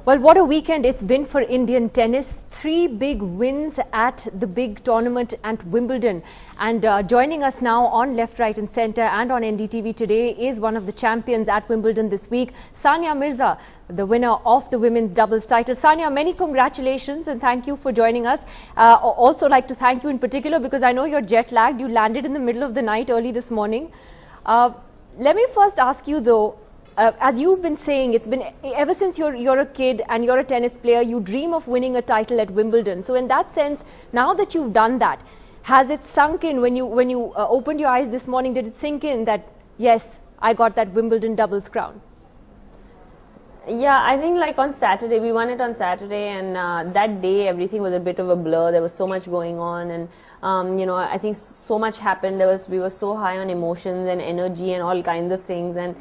Well, what a weekend it's been for Indian tennis. 3 big wins at the big tournament at Wimbledon. And joining us now on Left, Right and Centre and on NDTV today is one of the champions at Wimbledon this week, Sania Mirza, the winner of the women's doubles title. Sania, many congratulations and thank you for joining us. Also like to thank you in particular because I know you're jet lagged. You landed in the middle of the night early this morning. Let me first ask you though, as you've been saying, it's been ever since you're a kid and you're a tennis player, you dream of winning a title at Wimbledon. So in that sense, now that you've done that, has it sunk in when you opened your eyes this morning? Did it sink in that yes, I got that Wimbledon doubles crown? Yeah, I think like on Saturday, we won it on Saturday, and that day everything was a bit of a blur. There was so much going on, and you know, I think so much happened. We were so high on emotions and energy and all kinds of things. And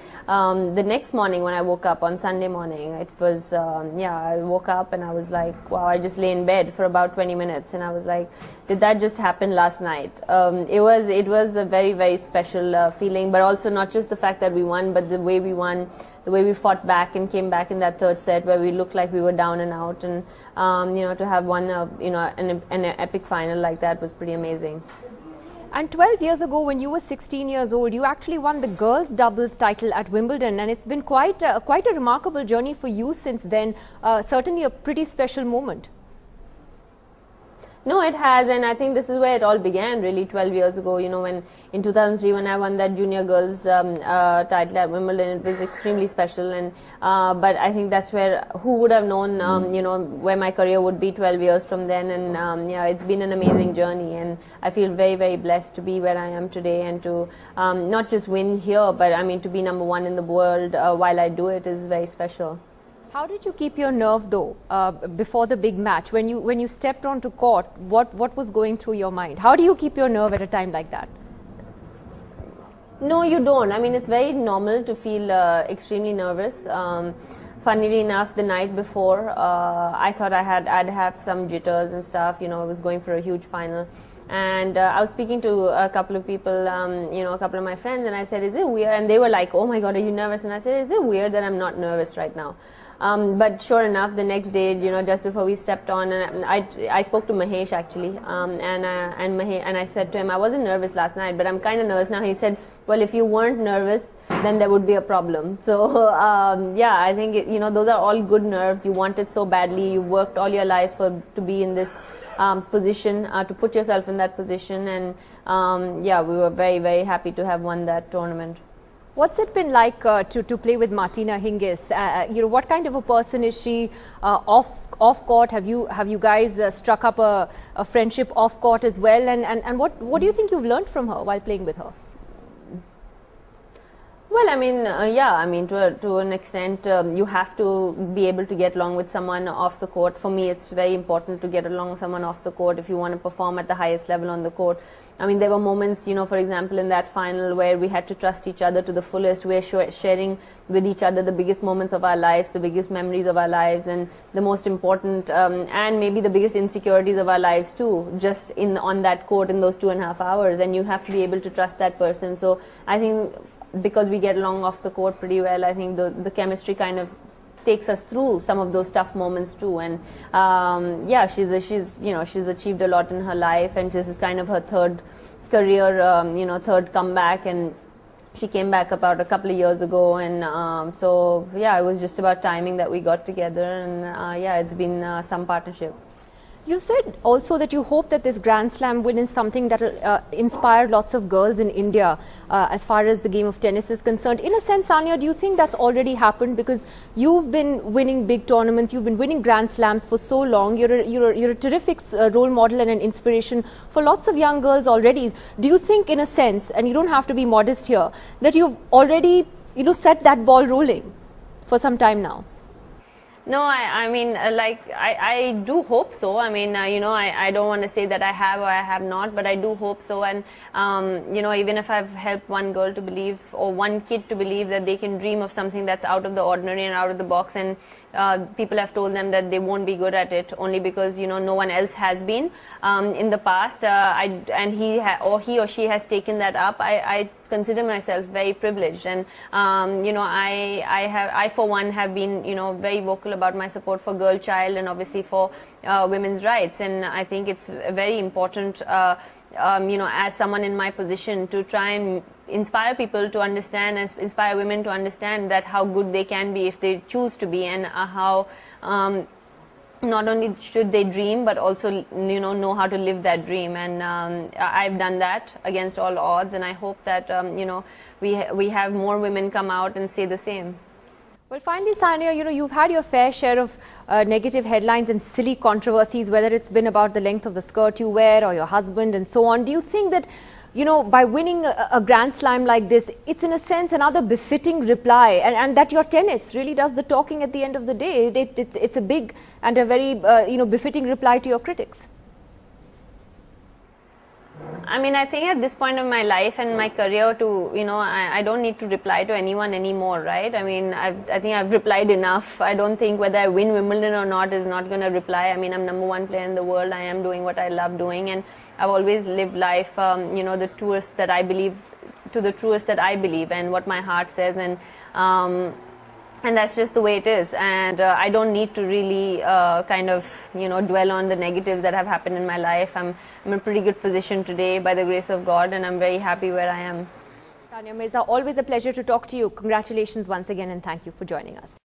the next morning when I woke up on Sunday morning, it was yeah, I woke up and I was like, wow, I just lay in bed for about 20 minutes, and I was like, did that just happen last night? It was a very, very special feeling, but also not just the fact that we won, but the way we won, the way we fought back and came back in that third set where we looked like we were down and out, and you know, to have won an epic final like that was pretty amazing. And 12 years ago, when you were 16 years old, you actually won the girls' doubles title at Wimbledon, and it's been quite a remarkable journey for you since then. Certainly a pretty special moment. No, it has, and I think this is where it all began, really, 12 years ago. You know, when in 2003, when I won that junior girls title at Wimbledon, it was extremely special. And but I think that's where, who would have known, you know, where my career would be 12 years from then. And yeah, it's been an amazing journey, and I feel very, very blessed to be where I am today, and to not just win here, but I mean to be #1 in the world while I do it is very special. How did you keep your nerve though before the big match? When you stepped onto court, what was going through your mind? How do you keep your nerve at a time like that? No, you don't. I mean, it's very normal to feel extremely nervous. Funnily enough, the night before, I thought I'd have some jitters and stuff. You know, I was going for a huge final. And I was speaking to a couple of people, you know, a couple of my friends, and I said, is it weird? And they were like, oh my God, are you nervous? And I said, is it weird that I'm not nervous right now? But sure enough, the next day, you know, just before we stepped on, and I spoke to Mahesh actually, and I said to him, I wasn't nervous last night, but I'm kind of nervous now. He said, well, if you weren't nervous, then there would be a problem. So yeah, I think you know, those are all good nerves. You want it so badly. You worked all your lives to be in this position, to put yourself in that position, and yeah, we were very, very happy to have won that tournament. What's it been like to play with Martina Hingis? You know, what kind of a person is she off court? Have you guys struck up a friendship off court as well? And what do you think you've learned from her while playing with her? Well, I mean, yeah, I mean, to an extent, you have to be able to get along with someone off the court. For me, it's very important to get along with someone off the court if you want to perform at the highest level on the court. I mean, there were moments, you know, for example, in that final where we had to trust each other to the fullest. We're sharing with each other the biggest moments of our lives, the biggest memories of our lives, and the most important and maybe the biggest insecurities of our lives too, just on that court in those 2.5 hours. And you have to be able to trust that person. So I think because we get along off the court pretty well, I think the chemistry kind of takes us through some of those tough moments too. And yeah, she's achieved a lot in her life, and this is kind of her third career, you know, third comeback, and she came back about a couple of years ago, and so yeah, it was just about timing that we got together, and yeah, it's been some partnership. You said also that you hope that this Grand Slam win is something that will inspire lots of girls in India as far as the game of tennis is concerned. In a sense, Sania, do you think that's already happened? Because you've been winning big tournaments, you've been winning Grand Slams for so long. You're a terrific role model and an inspiration for lots of young girls already. Do you think, in a sense, and you don't have to be modest here, that you've already, you know, set that ball rolling for some time now? No, I mean, like, I do hope so. I mean, you know, I don't want to say that I have or I have not, but I do hope so. And, you know, even if I've helped one girl to believe, or one kid to believe that they can dream of something that's out of the ordinary and out of the box, and people have told them that they won't be good at it only because, you know, no one else has been in the past, and he or she has taken that up, I consider myself very privileged, and you know, I for one have been, you know, very vocal about my support for girl child and obviously for women's rights, and I think it's very important, you know, as someone in my position, to try and inspire people to understand and inspire women to understand that how good they can be if they choose to be, and how not only should they dream, but also, you know how to live that dream. And I've done that against all odds, and I hope that you know, we have more women come out and say the same. Well, finally, Sania, you know, you've had your fair share of negative headlines and silly controversies, whether it's been about the length of the skirt you wear or your husband and so on. Do you think that, you know, by winning a Grand Slam like this, it's in a sense another befitting reply, and that your tennis really does the talking at the end of the day? It's a big and a very, you know, befitting reply to your critics. I mean, I think at this point of my life and my career, to, you know, I don't need to reply to anyone anymore, right? I mean, I think I've replied enough. I don't think whether I win Wimbledon or not is not going to reply. I mean, I'm #1 player in the world. I am doing what I love doing, and I've always lived life, you know, the truest that I believe, to the truest that I believe, and what my heart says, and that's just the way it is. And I don't need to really kind of, you know, dwell on the negatives that have happened in my life. I'm in a pretty good position today by the grace of God, and I'm very happy where I am. Sania Mirza, always a pleasure to talk to you. Congratulations once again, and thank you for joining us.